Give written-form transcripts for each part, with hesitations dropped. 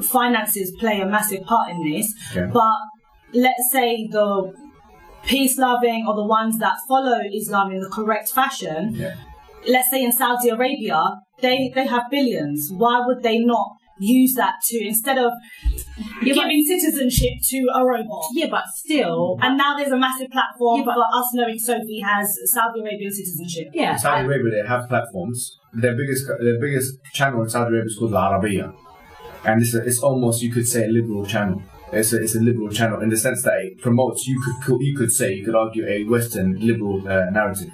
finances play a massive part in this, but let's say the peace-loving or the ones that follow Islam in the correct fashion, let's say in Saudi Arabia, they have billions. Why would they not use that to, instead of giving citizenship to a robot? Yeah, but still. And now there's a massive platform for us knowing Sophie has Saudi Arabian citizenship. Yeah. In Saudi Arabia, they have platforms. Their biggest channel in Saudi Arabia is called Al Arabiya. And it's almost, you could say, a liberal channel. It's a liberal channel in the sense that it promotes, you could argue, a Western liberal narrative.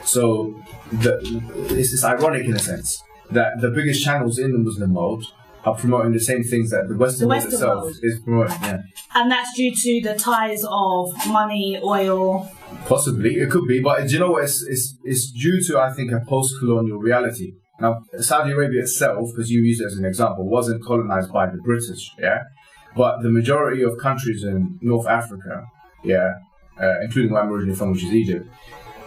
So it's ironic in a sense that the biggest channels in the Muslim world are promoting the same things that the Western world itself is promoting. Yeah. And that's due to the ties of money, oil. Possibly, it could be, but do you know what? It's due to, I think, a post-colonial reality. Now, Saudi Arabia itself, because you use it as an example, wasn't colonized by the British, but the majority of countries in North Africa, including where I'm originally from, which is Egypt,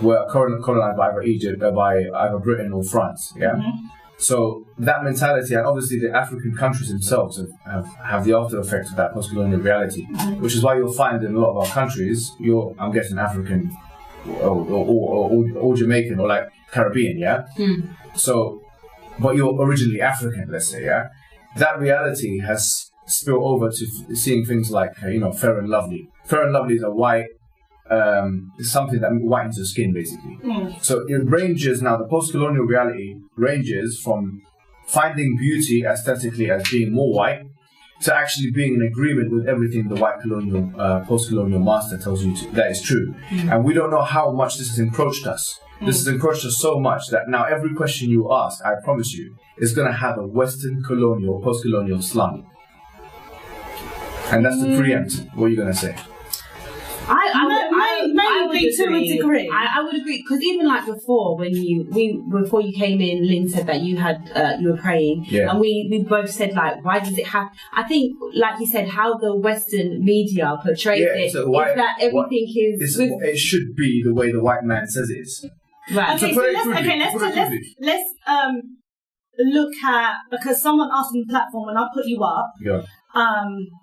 were colonized by either Britain or France, So that mentality, and obviously the African countries themselves have the after effects of that post-colonial reality, which is why you'll find in a lot of our countries, I'm guessing African or Jamaican or like Caribbean, So, but you're originally African, let's say, That reality has spilled over to seeing things like, Fair and Lovely. Fair and Lovely is a white, is something that whitens your skin, basically. So it ranges now, the post-colonial reality ranges from finding beauty aesthetically as being more white to actually being in agreement with everything the white colonial, post-colonial master tells you that is true. And we don't know how much this has encroached us. This has encroached us so much that now every question you ask, I promise you, is going to have a Western colonial, post-colonial slant. And that's to preempt what you're going to say. I would agree. I would agree, because even like before, before you came in, Lynn said that you were praying, and we both said like, why does it have? I think, like you said, how the Western media portrays it so is that everything it should be the way the white man says it is. Right. Okay, let's look at, because someone asked on the platform when I put you up.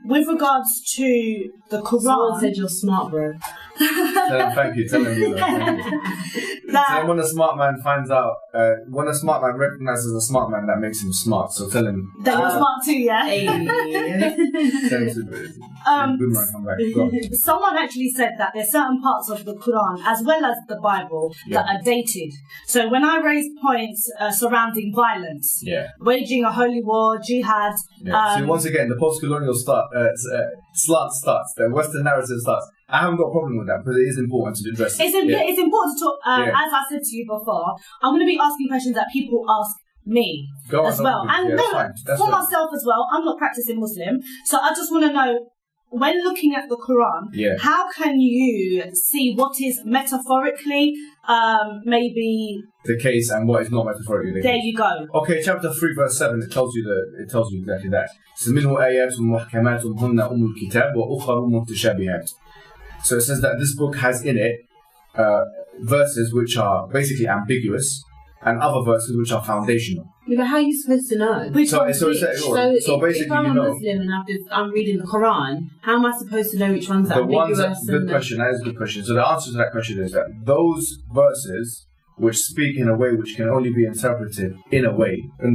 With regards to the Quran. Someone said you're smart, bro. Thank you. Tell him that. When a smart man finds out, when a smart man recognizes a smart man, that makes him smart. So tell him that you're smart too, Someone actually said that there's certain parts of the Quran, as well as the Bible, that are dated. So when I raised points surrounding violence, waging a holy war, jihad. So once again, the post-colonial slant starts, the Western narrative starts. I haven't got a problem with that, because it is important to address it. It's important to talk, as I said to you before, I'm going to be asking questions that people ask me as well. And for myself as well, I'm not practicing Muslim, so I just want to know, when looking at the Quran, how can you see what is metaphorically maybe the case and what is not metaphorically the case? There you go. Okay, chapter 3 verse 7, it tells you exactly that. It says, منه آيات محكمات هن أم الكتاب وأخر متشابهات. So it says that this book has in it verses which are basically ambiguous and other verses which are foundational. Yeah, but how are you supposed to know? So basically, if I'm a Muslim and I'm reading the Quran, how am I supposed to know which ones are ambiguous? That is a good question. So the answer to that question is that those verses which speak in a way which can only be interpreted in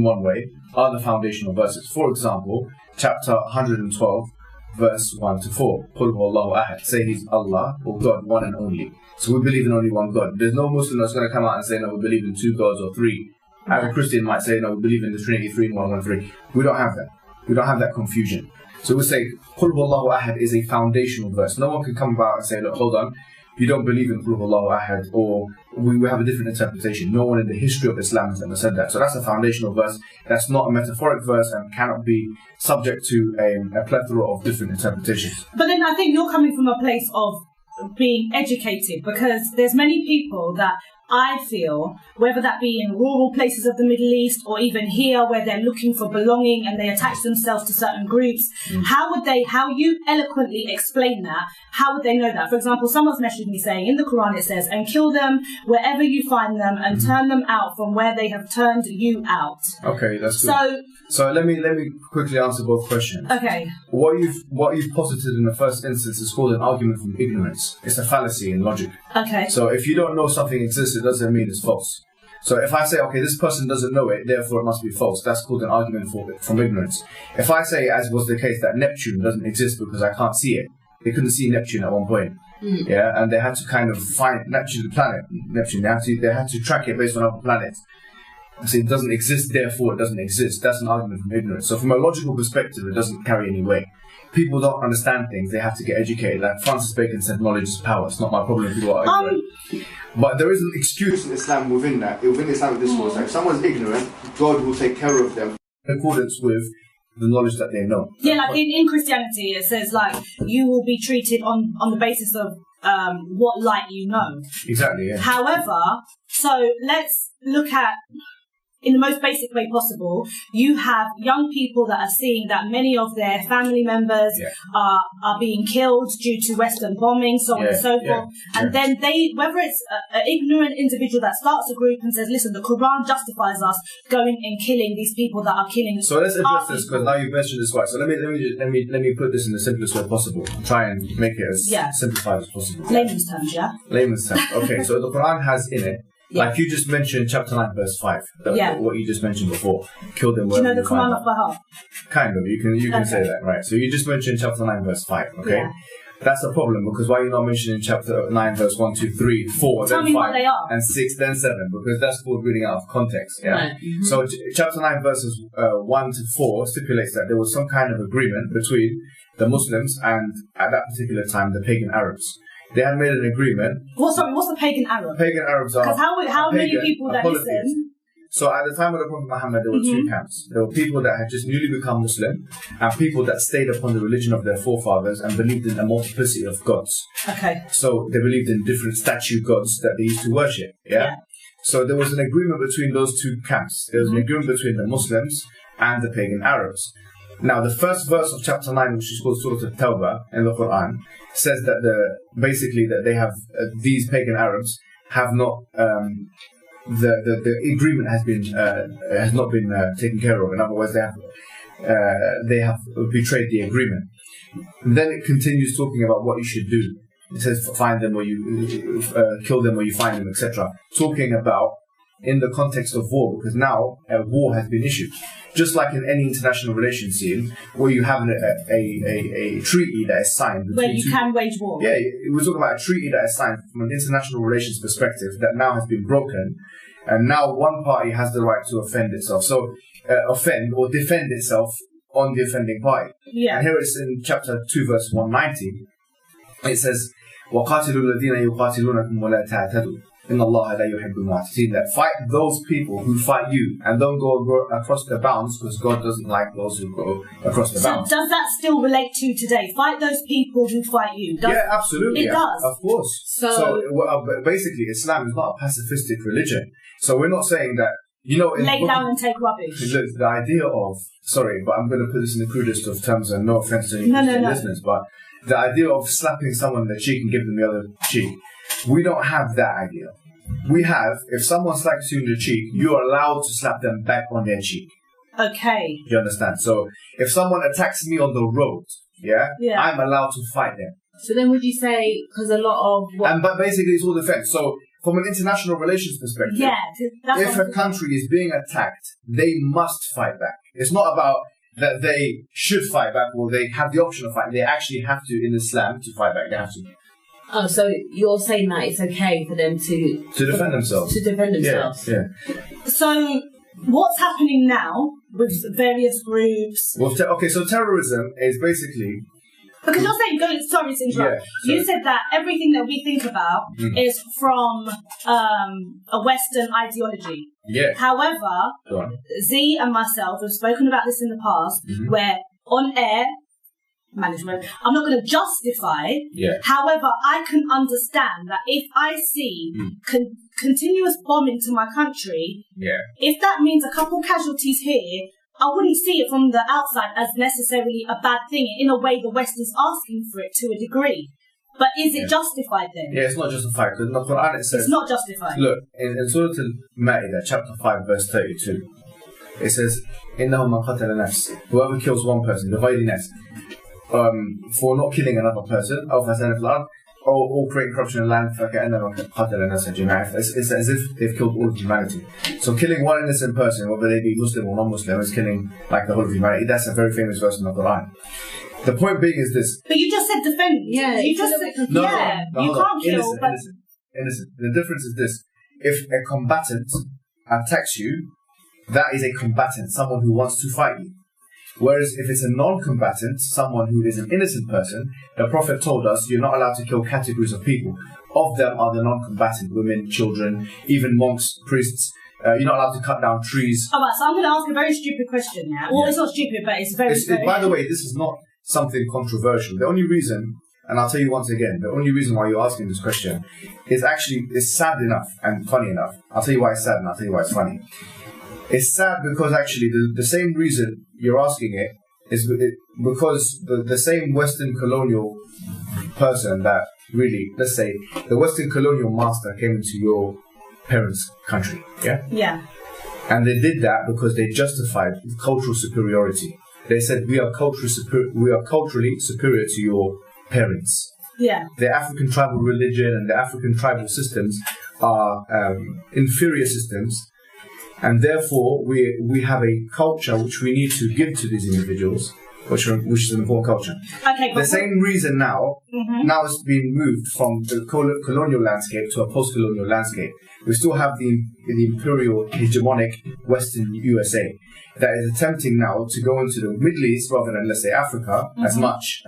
one way, are the foundational verses. For example, chapter 112, verse 1 to 4. قُلْ هُوَ اللَّهُ أَحَدٌ. Say He's Allah, or God, one and only. So we believe in only one God. There's no Muslim that's going to come out and say, no, we believe in two gods or three. As a Christian might say, no, we believe in the Trinity, 3 in 1, 1, 3. We don't have that. We don't have that confusion. So we say, قُلْ هُوَ اللَّهُ أَحَدٌ is a foundational verse. No one can come about and say, look, hold on, you don't believe in قُلْ هُوَ اللَّهُ أَحَدٌ, or we have a different interpretation. No one in the history of Islam has ever said that. So that's a foundational verse. That's not a metaphoric verse and cannot be subject to a plethora of different interpretations. But then I think you're coming from a place of being educated, because there's many people that I feel, whether that be in rural places of the Middle East or even here where they're looking for belonging and they attach themselves to certain groups, how you eloquently explain that, how would they know that? For example, someone's messaged me saying in the Quran it says, and kill them wherever you find them and turn them out from where they have turned you out. Okay, that's good. So let me quickly answer both questions. Okay. What you've posited in the first instance is called an argument from ignorance. It's a fallacy in logic. Okay. So if you don't know something exists, it doesn't mean it's false. So if I say, okay, this person doesn't know it, therefore it must be false, that's called an argument from ignorance. If I say, as was the case, that Neptune doesn't exist because I can't see it, they couldn't see Neptune at one point. Yeah, and they had to kind of find Neptune, the planet Neptune. They had to track it based on other planets. So it doesn't exist, therefore it doesn't exist. That's an argument from ignorance. So from a logical perspective, it doesn't carry any weight. People don't understand things, they have to get educated. Like Francis Bacon said, knowledge is power. It's not my problem if people are ignorant. But there is an excuse in Islam within that. Within Islamic discourse, like if someone's ignorant, God will take care of them in accordance with the knowledge that they know. Yeah, like in Christianity, it says like you will be treated on the basis of what light you know. Exactly, yeah. However, so let's look at, in the most basic way possible, you have young people that are seeing that many of their family members are being killed due to Western bombing, so on and so forth. And then whether it's an ignorant individual that starts a group and says, listen, the Quran justifies us going and killing these people that are killing. So let's address this, because now you've mentioned this right. So let me put this in the simplest way possible. Try and make it as simplified as possible. Layman's terms, yeah? Layman's terms. Okay, so the Quran has in it, like you just mentioned, chapter 9, verse 5. What you just mentioned before. Kill them. Do you know the Quran off by heart? Kind of. You can say that, right? So you just mentioned chapter 9, verse 5. Okay. Yeah. That's a problem, because why are you not mentioning chapter 9, verse 1, 2, 3, 4, Tell then me 5, what they are. and 6, then 7? Because that's called reading out of context. Yeah. Right. Mm-hmm. So chapter 9, verses 1 to 4 stipulates that there was some kind of agreement between the Muslims and, at that particular time, the pagan Arabs. They had made an agreement. What's the pagan Arab? Pagan Arabs are... Because how many people that listen... So at the time of the Prophet Muhammad, there were two camps. There were people that had just newly become Muslim, and people that stayed upon the religion of their forefathers and believed in a multiplicity of gods. Okay. So they believed in different statue gods that they used to worship. Yeah? So there was an agreement between those two camps. There was an agreement between the Muslims and the pagan Arabs. Now, the first verse of chapter 9, which is called Surah At-Tawbah in the Quran, says that they have these pagan Arabs have not the agreement has not been taken care of. In other words, they have betrayed the agreement. And then it continues talking about what you should do. It says find them or you kill them or you find them, etc. Talking about in the context of war, because now a war has been issued. Just like in any international relations scene, where you have a treaty that is signed. Where you can wage war. Yeah, we're talking about a treaty that is signed from an international relations perspective that now has been broken, and now one party has the right to offend itself. So, offend or defend itself on the offending party. Yeah. And here it's in chapter 2, verse 190. It says, وَقَاتِلُوا الَّذِينَ يُقَاتِلُونَكُمْ وَلَا تَعْتَدُوا إِنَّ اللَّهَ لَا يُحِبُّ الْمُعْتَدِينَ. That fight those people who fight you and don't go across the bounds, because God doesn't like those who go across the bounds. So does that still relate to today? Fight those people who fight you. Yeah, absolutely. It does. Of course. So basically, Islam is not a pacifistic religion. So we're not saying that, lay down and take rubbish. The idea of, sorry, but I'm going to put this in the crudest of terms, and no offense to any listeners, but the idea of slapping someone in the cheek and giving them the other cheek, we don't have that idea. We have, if someone slaps you in the cheek, you are allowed to slap them back on their cheek. Okay. You understand? So if someone attacks me on the road, I'm allowed to fight them. So then would you say, because a lot of... But basically it's all defense. So from an international relations perspective, if a country is being attacked, they must fight back. It's not about that they should fight back or they have the option of fighting. They actually have to, in Islam, to fight back. They have to. Oh, so you're saying that it's okay for them to defend themselves. To defend themselves. Yeah. So what's happening now with various groups? Well, so terrorism is basically... Because you're saying, sorry to interrupt, you said that everything that we think about is from a Western ideology. Yeah. However, Z and myself have spoken about this in the past, where on air, management. I'm not going to justify. Yeah. However, I can understand that if I see continuous bombing to my country, if that means a couple casualties here, I wouldn't see it from the outside as necessarily a bad thing. In a way, the West is asking for it to a degree. But is it justified then? Yeah, it's not justified. Because in the Quran it says... It's not justified. Look, in Surah Al-Ma'idah, chapter 5, verse 32, it says, إِنَّهُ مَنْ قَتَلَ نَفْسٍ, whoever kills one person, بِغَيْرِ نَفْسٍ, for not killing another person, أَوْ فَسَادٍ فِي الْأَرْضِ, or creating corruption in the land, فَكَأَنَّمَا قَتَلَ النَّاسَ جَمِيعًا. It's as if they've killed all of humanity. So killing one innocent person, whether they be Muslim or non-Muslim, is killing like the whole of humanity. That's a very famous verse in the Quran. The point being is this. But you just said defend. Yeah, you just said, no, you can't kill. Innocent. The difference is this. If a combatant attacks you, that is a combatant, someone who wants to fight you. Whereas if it's a non-combatant, someone who is an innocent person, the Prophet told us you're not allowed to kill categories of people. Of them are the non-combatant, women, children, even monks, priests. You're not allowed to cut down trees. Alright, so I'm going to ask a very stupid question now. Well, it's not stupid, but it's very... By the way, this is not something controversial. The only reason, and I'll tell you once again, the only reason why you're asking this question is actually, it's sad enough and funny enough. I'll tell you why it's sad and I'll tell you why it's funny. It's sad because actually the same reason you're asking it is because the same Western colonial person that really, let's say, the Western colonial master came into your parents' country, Yeah. And they did that because they justified cultural superiority. They said, we are culturally superior to your parents. Yeah. The African tribal religion and the African tribal systems are inferior systems, and therefore we have a culture which we need to give to these individuals, which is an important culture. Okay, the same reason now it's been moved from the colonial landscape to a post-colonial landscape. We still have the imperial hegemonic Western USA that is attempting now to go into the Middle East rather than, let's say, Africa as much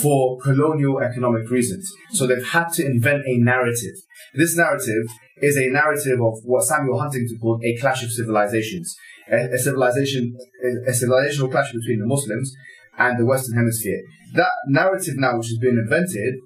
for colonial economic reasons. So they've had to invent a narrative. This narrative is a narrative of what Samuel Huntington called a clash of civilizations. A civilizational clash between the Muslims and the Western Hemisphere. That narrative now, which has been invented,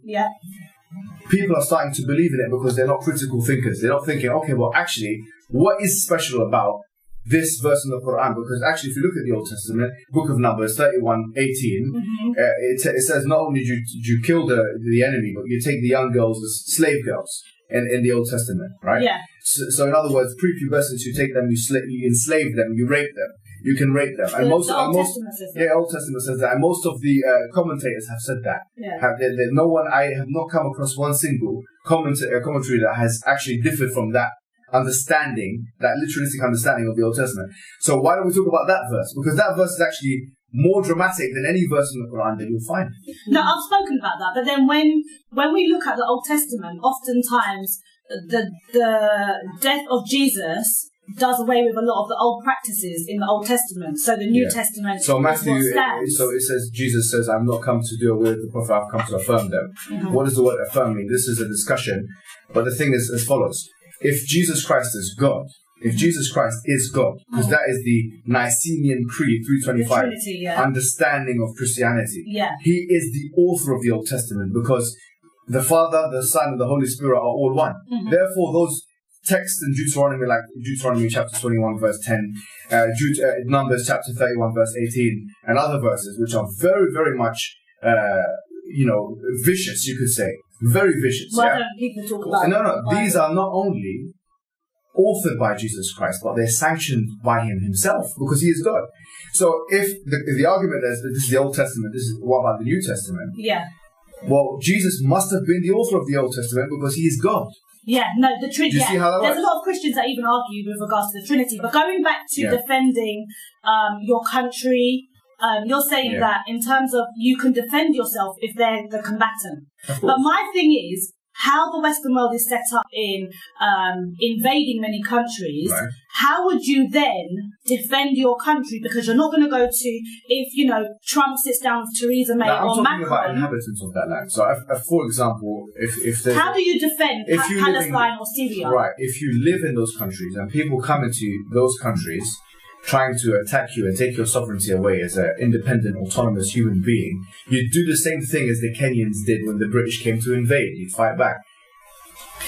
people are starting to believe in it because they're not critical thinkers. They're not thinking, okay, well, actually, what is special about this verse in the Quran? Because actually, if you look at the Old Testament, Book of Numbers 31:18, it says not only do you kill the enemy, but you take the young girls as slave girls in the Old Testament, right? Yeah. So in other words, prepubescents, you take them, you enslave them, you rape them. You can rape them. And Old Testament says that. Yeah, Old Testament says that. And most of the commentators have said that. Yeah. I have not come across one single commentary that has actually differed from that understanding, that literalistic understanding of the Old Testament. So why don't we talk about that verse? Because that verse is actually more dramatic than any verse in the Quran that you'll find. No, I've spoken about that. But then when we look at the Old Testament, oftentimes the death of Jesus does away with a lot of the old practices in the Old Testament. So the New Testament so Matthew, is what stands. so it says, Jesus says, I'm not come to do away with the prophet, I've come to affirm them. What does the word affirm mean? This is a discussion. But the thing is as follows. If Jesus Christ is God, because that is the Nicene Creed 325 understanding of Christianity. Yeah. He is the author of the Old Testament because the Father, the Son, and the Holy Spirit are all one. Therefore, those texts in Deuteronomy, like Deuteronomy chapter 21 verse 10, Numbers chapter 31 verse 18, and other verses which are very, very much, vicious, you could say. Very vicious. Why don't people talk about No. These are not only authored by Jesus Christ, but they're sanctioned by him himself because he is God. So if the argument is that this is the Old Testament, this is what about the New Testament? Yeah. Well, Jesus must have been the author of the Old Testament because he is God. Yeah, no, the Trinity. See how that There's works? a lot of Christians that even argue with regards to the Trinity. But going back to defending your country, you're saying that in terms of you can defend yourself if they're the combatant. But my thing is, how the Western world is set up in invading many countries, how would you then defend your country? Because you're not going to go to, if, Trump sits down with Theresa May or Macron. I'm talking about inhabitants of that land. So, for example, if there's... How do you defend Palestine or Syria? Right. If you live in those countries and people come into those countries trying to attack you and take your sovereignty away as an independent, autonomous human being, you'd do the same thing as the Kenyans did when the British came to invade. You'd fight back.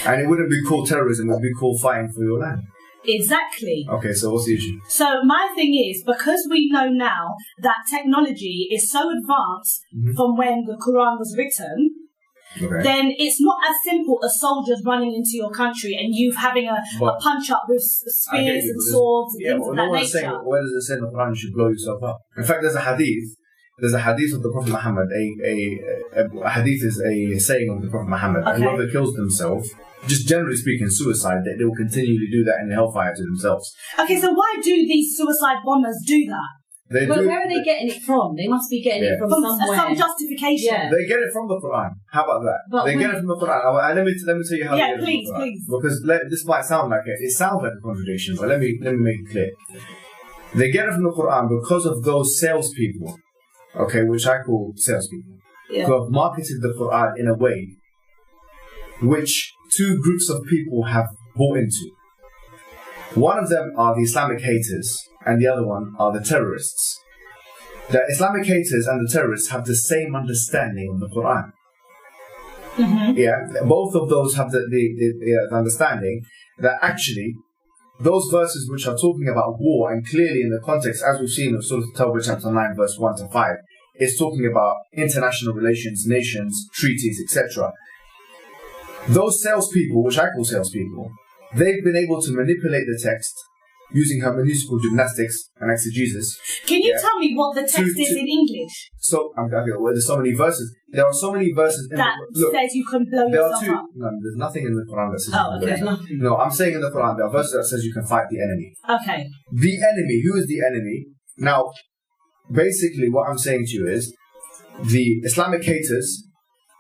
And it wouldn't be called terrorism, it would be called fighting for your land. Exactly. Okay, so what's the issue? So my thing is, because we know now that technology is so advanced from when the Quran was written, then it's not as simple as soldiers running into your country and you having a punch-up with spears and swords and things of that nature. Saying, where does it say in the Quran you should blow yourself up? In fact, there's a hadith of the Prophet Muhammad. A hadith is a saying of the Prophet Muhammad. And whoever kills themselves, just generally speaking, suicide, they will continually do that in the hellfire to themselves. Okay, so why do these suicide bombers do that? Where are they getting it from? They must be getting it from somewhere. Some justification. Yeah. They get it from the Quran. How about that? They get it from the Quran. Let me tell you how. Yeah, please. Because this might sound like it sounds like a contradiction, but let me make it clear. They get it from the Quran because of those salespeople, which I call salespeople, who have marketed the Quran in a way which two groups of people have bought into. One of them are the Islamic haters, and the other one are the terrorists. The Islamic haters and the terrorists have the same understanding of the Quran. Both of those have the understanding that actually those verses which are talking about war, and clearly in the context, as we've seen of Surah At-Tawbah chapter 9 verse 1 to 5, is talking about international relations, nations, treaties, etc. Those salespeople, which I call salespeople, they've been able to manipulate the text using hermeneutical gymnastics and exegesis. Can you tell me what the text is in English? So, there's so many verses. There are so many verses in that says you can blow yourself up. No, there's nothing in the Quran that says you can blow yourself up. No, I'm saying in the Quran there are verses that says you can fight the enemy. Okay. The enemy, who is the enemy? Now, basically what I'm saying to you is the Islamic haters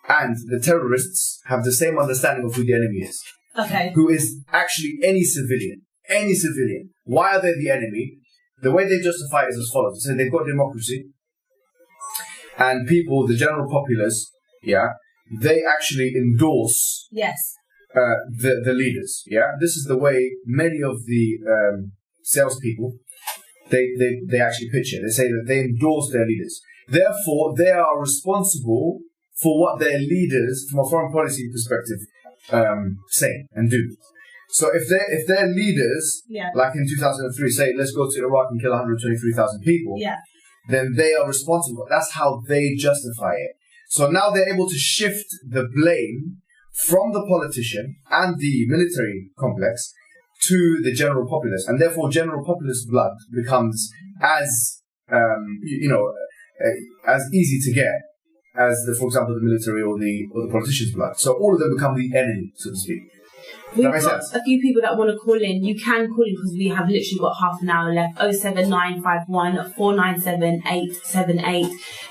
and the terrorists have the same understanding of who the enemy is. Okay. Who is actually any civilian. Any civilian. Why are they the enemy? The way they justify it is as follows. They say they've got democracy, and people, the general populace, they actually endorse the leaders. This is the way many of the salespeople they actually pitch it. They say that they endorse their leaders. Therefore, they are responsible for what their leaders, from a foreign policy perspective, say and do. So if their leaders, like in 2003, say, let's go to Iraq and kill 123,000 people, then they are responsible. That's how they justify it. So now they're able to shift the blame from the politician and the military complex to the general populace. And therefore, general populace blood becomes as, as easy to get as, for example, the military or the politician's blood. So all of them become the enemy, so to speak. We've got a few people that want to call in. You can call in because we have literally got half an hour left. 07951 497 878.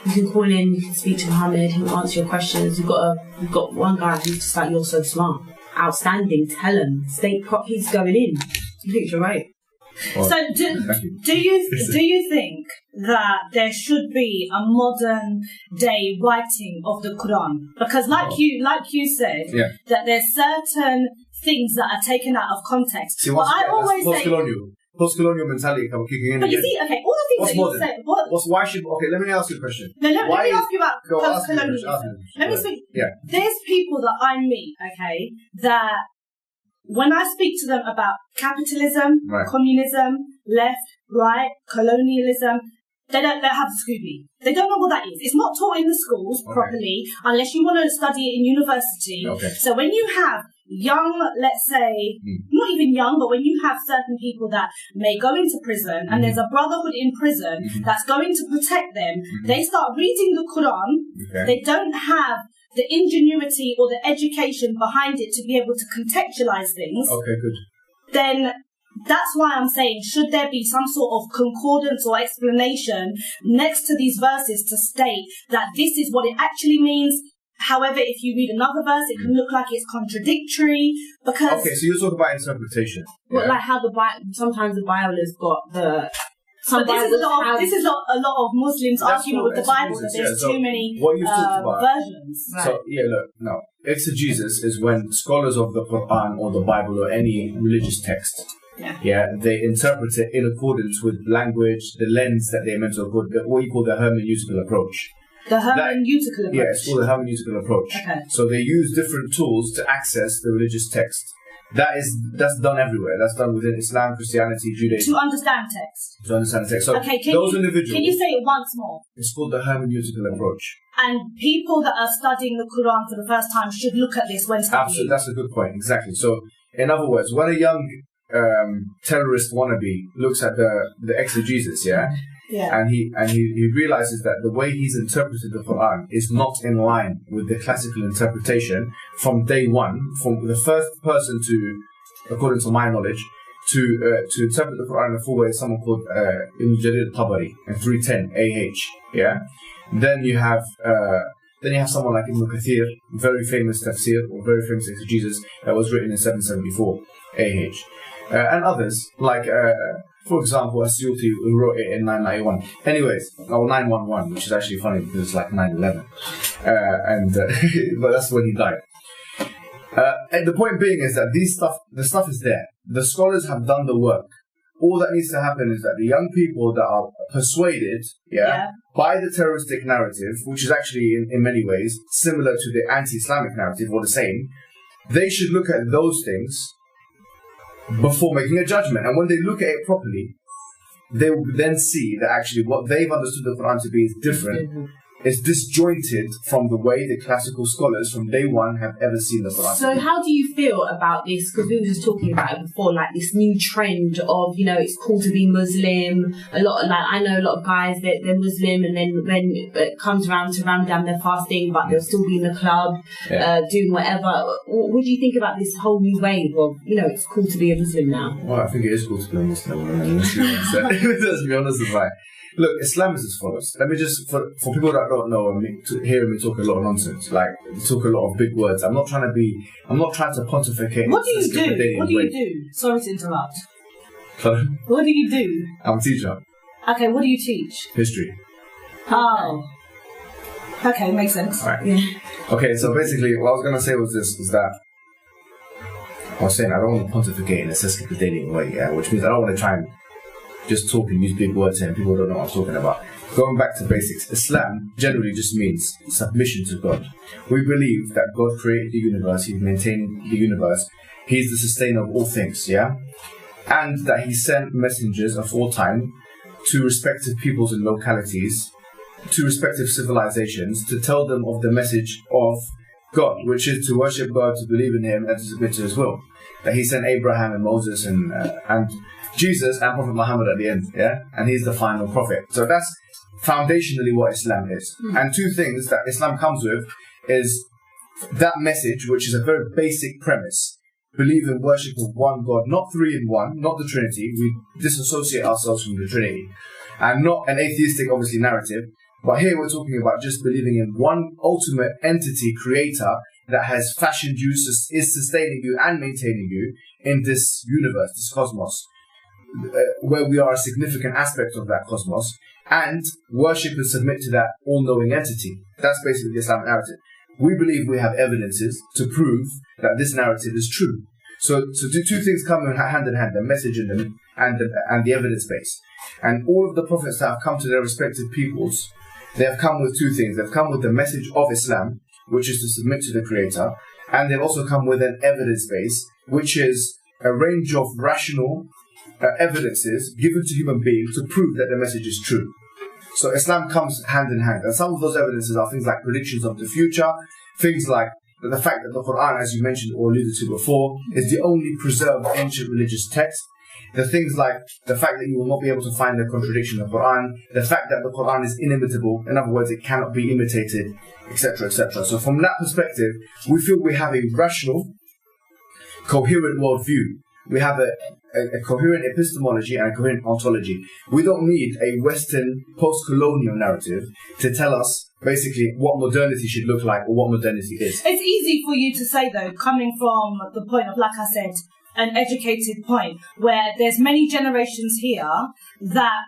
You can call in. You can speak to Mohammed. He'll answer your questions. We've got one guy who's just like, you're so smart, outstanding. Tell him. He's going in. I think you're right. Well, so do you think that there should be a modern day writing of the Quran? Because like you said, that there's certain things that are taken out of context. See, I always say post-colonial mentality kicking in. But you see, okay, all the things that you said. Let me ask you a question. No, let me ask you about post-colonialism. Let me speak. Yeah. There's people that I meet, that when I speak to them about capitalism, communism, left, right, colonialism, they don't have the Scooby. They don't know what that is. It's not taught in the schools properly unless you want to study it in university. Okay. So when you have young, let's say, not even young, but when you have certain people that may go into prison and there's a brotherhood in prison that's going to protect them, they start reading the Quran. They don't have the ingenuity or the education behind it to be able to contextualize things. Okay, good. Then that's why I'm saying, should there be some sort of concordance or explanation next to these verses to state that this is what it actually means? However, if you read another verse, it can look like it's contradictory because... Okay, so you're talking about interpretation. Well, like how the Bible, sometimes the Bible has got the... But this is a lot of Muslims arguing with the Bible that there's too many versions. Right. So, exegesis is when scholars of the Quran or the Bible or any religious text They interpret it in accordance with language, the lens that they're meant to accord, what you call the hermeneutical approach. The hermeneutical approach? Yeah, it's called the hermeneutical approach. Okay. So they use different tools to access the religious text. That's done everywhere. That's done within Islam, Christianity, Judaism. To understand text. To understand text. So okay, individuals. Can you say it once more? It's called the hermeneutical approach. And people that are studying the Quran for the first time should look at this when studying. Absolutely, that's a good point. Exactly. So, in other words, when a young terrorist wannabe looks at the exegesis, and he realizes that the way he's interpreted the Quran is not in line with the classical interpretation from day one, from the first person to, according to my knowledge, to interpret the Quran in a full way is someone called Ibn Jarir al-Tabari in 310 AH. Then you have someone like Ibn Kathir, very famous tafsir or very famous exegesis that was written in 774 AH, and others like. For example, Asyuti, who wrote it in 991. Anyways, or 911, which is actually funny because it's like 911. But that's when he died. And the point being is that the stuff is there. The scholars have done the work. All that needs to happen is that the young people that are persuaded, by the terroristic narrative, which is actually in many ways similar to the anti-Islamic narrative or the same, they should look at those things before making a judgment. And when they look at it properly, they will then see that actually what they've understood the Quran to be is different. It's disjointed from the way the classical scholars from day one have ever seen the Quran. So how do you feel about this? Because we were just talking about it before, like this new trend of, it's cool to be Muslim. I know a lot of guys that they're Muslim, and then when it comes around to Ramadan, they're fasting, but they'll still be in the club, doing whatever. What do you think about this whole new wave of, it's cool to be a Muslim now? Well, I think it is cool to be a Muslim. Let's be honest about it. Look, Islam is as follows. Let me just, for people that don't know and hearing me talk a lot of nonsense, like talk a lot of big words. I'm not trying to pontificate. What do you do? What do you do? Sorry to interrupt. Sorry? What do you do? I'm a teacher. Okay, what do you teach? History. Oh. Okay, makes sense. All right. Yeah. Okay, so basically what I was going to say was that I was saying I don't want to pontificate in a sesquipedalian way, which means I don't want to try and just talk and use big words and people don't know what I'm talking about. Going back to basics, Islam generally just means submission to God. We believe that God created the universe, He's maintaining the universe, He's the sustainer of all things, and that He sent messengers of all time to respective peoples and localities, to respective civilizations, to tell them of the message of God, which is to worship God, to believe in Him, and to submit to His will. That He sent Abraham and Moses and Jesus and Prophet Muhammad at the end, and he's the final prophet. So that's foundationally what Islam is. And two things that Islam comes with is that message, which is a very basic premise. Believe in worship of one God, not three in one, not the Trinity. We disassociate ourselves from the Trinity. And not an atheistic, obviously, narrative. But here we're talking about just believing in one ultimate entity, creator, that has fashioned you, is sustaining you and maintaining you in this universe, this cosmos, where we are a significant aspect of that cosmos, and worship and submit to that all-knowing entity. That's basically the Islamic narrative. We believe we have evidences to prove that this narrative is true. So two things come hand in hand, the message and the evidence base. And all of the prophets that have come to their respective peoples, they have come with two things. They've come with the message of Islam, which is to submit to the Creator, and they've also come with an evidence base, which is a range of rational evidences given to human beings to prove that the message is true. So Islam comes hand in hand, and some of those evidences are things like predictions of the future, things like the fact that the Quran, as you mentioned or alluded to before, is the only preserved ancient religious text. The things like the fact that you will not be able to find a contradiction in the Quran, the fact that the Quran is inimitable, in other words, it cannot be imitated, etc., etc. So from that perspective, we feel we have a rational, coherent worldview. We have a coherent epistemology and a coherent ontology. We don't need a Western post-colonial narrative to tell us basically what modernity should look like or what modernity is. It's easy for you to say, though, coming from the point of, like I said, an educated point, where there's many generations here that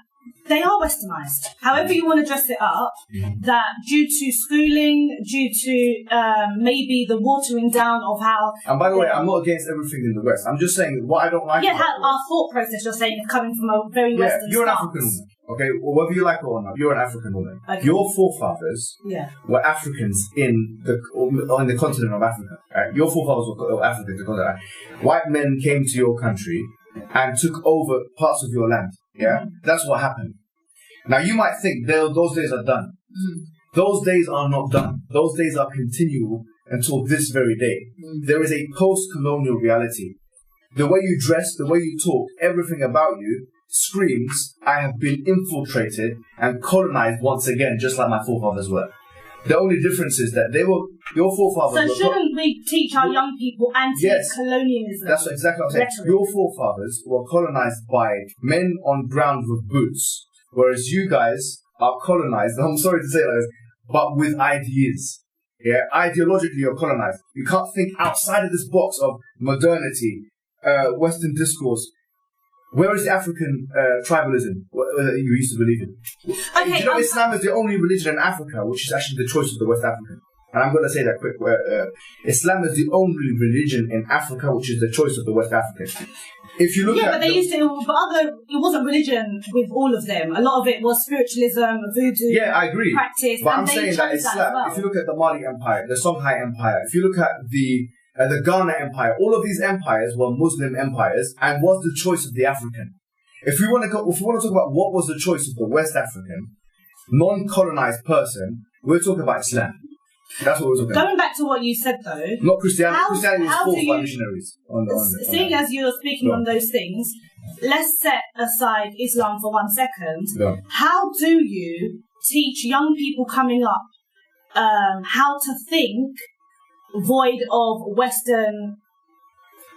they are westernized. However you want to dress it up, that due to schooling, due to maybe the watering down of how... And by the way, I'm not against everything in the West. I'm just saying what I don't like... Yeah, our thought process, you're saying, is coming from a very Western you're stance. an African woman. Okay, well, whether you like it or not, you're an African woman. Okay. Your forefathers were Africans on the continent of Africa. Right? Your forefathers were Africans. White men came to your country and took over parts of your land. Yeah, that's what happened. Now you might think those days are done. Those days are not done. Those days are continual until this very day. There is a post-colonial reality. The way you dress, the way you talk, everything about you screams, I have been infiltrated and colonized once again, just like my forefathers were. The only difference is that your forefathers... So shouldn't we teach our young people anti-colonialism? That's exactly what I'm saying. Your forefathers were colonized by men on ground with boots, whereas you guys are colonized, I'm sorry to say like this, but with ideas. Yeah, ideologically you're colonized. You can't think outside of this box of modernity, Western discourse. Where is the African tribalism that you used to believe in? Okay, you know, Islam is the only religion in Africa which is actually the choice of the West African. And I'm going to say that quick. Islam is the only religion in Africa which is the choice of the West African. If you look at but they used to, it wasn't religion with all of them. A lot of it was spiritualism, voodoo. Yeah, I agree. Practice. But I'm saying that Islam, if you look at the Mali Empire, the Songhai Empire, if you look at the Ghana Empire, all of these empires were Muslim empires and was the choice of the African. If we want to talk about what was the choice of the West African, non-colonized person, we're talking about Islam. That's what we're talking about. Going back to what you said though, not Christianity. Christianity was forced by missionaries. Seeing as you're speaking on those things, let's set aside Islam for 1 second. Yeah. How do you teach young people coming up how to think void of Western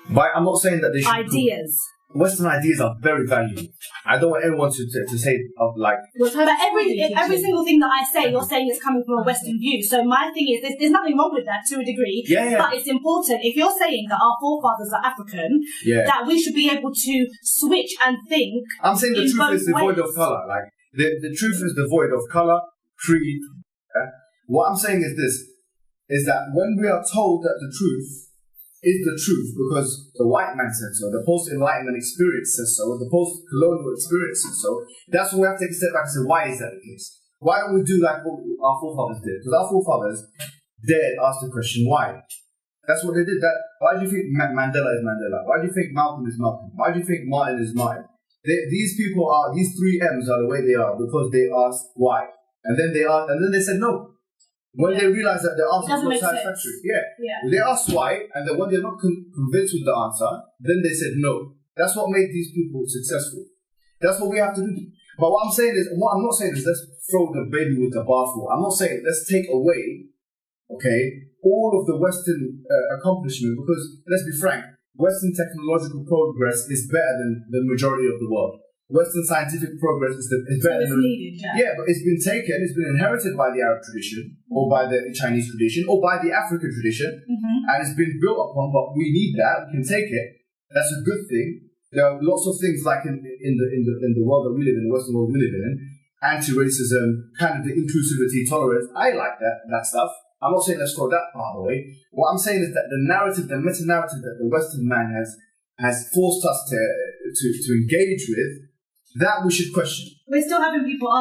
I'm not saying that they should ideas. Western ideas are very valuable. I don't want anyone to say of like. But every single thing that I say, you're saying it's coming from a Western view. So my thing is, there's nothing wrong with that to a degree. Yeah. But it's important if you're saying that our forefathers are African, that we should be able to switch and think. I'm saying the truth is devoid of color. Like the truth is devoid of color, creed. What I'm saying is this: is that when we are told that the truth is the truth because the white man said so, the post-enlightenment experience says so, the post-colonial experience says so, that's when we have to take a step back and say, why is that the case? Why don't we do like what our forefathers did? Because our forefathers dared ask the question, why? That's what they did. Why do you think Mandela is Mandela? Why do you think Malcolm is Malcolm? Why do you think Martin is Martin? These 3 M's are the way they are because they asked why. And then they said no. When they realized that the answer was not satisfactory. They asked why, and then when they're not convinced with the answer, then they said no. That's what made these people successful. That's what we have to do. But what I'm not saying is let's throw the baby with the bathwater. I'm not saying let's take away, all of the Western accomplishment, because let's be frank, Western technological progress is better than the majority of the world. Western scientific progress is better than... but it's been taken, it's been inherited by the Arab tradition, or by the Chinese tradition, or by the African tradition, and it's been built upon, but we need that, we can take it. That's a good thing. There are lots of things like in the world that we live in, the Western world we live in, anti-racism, kind of the inclusivity, tolerance. I like that stuff. I'm not saying let's throw that part away. What I'm saying is that the narrative, the meta-narrative that the Western man has forced us to engage with, that we should question. We're still having people ask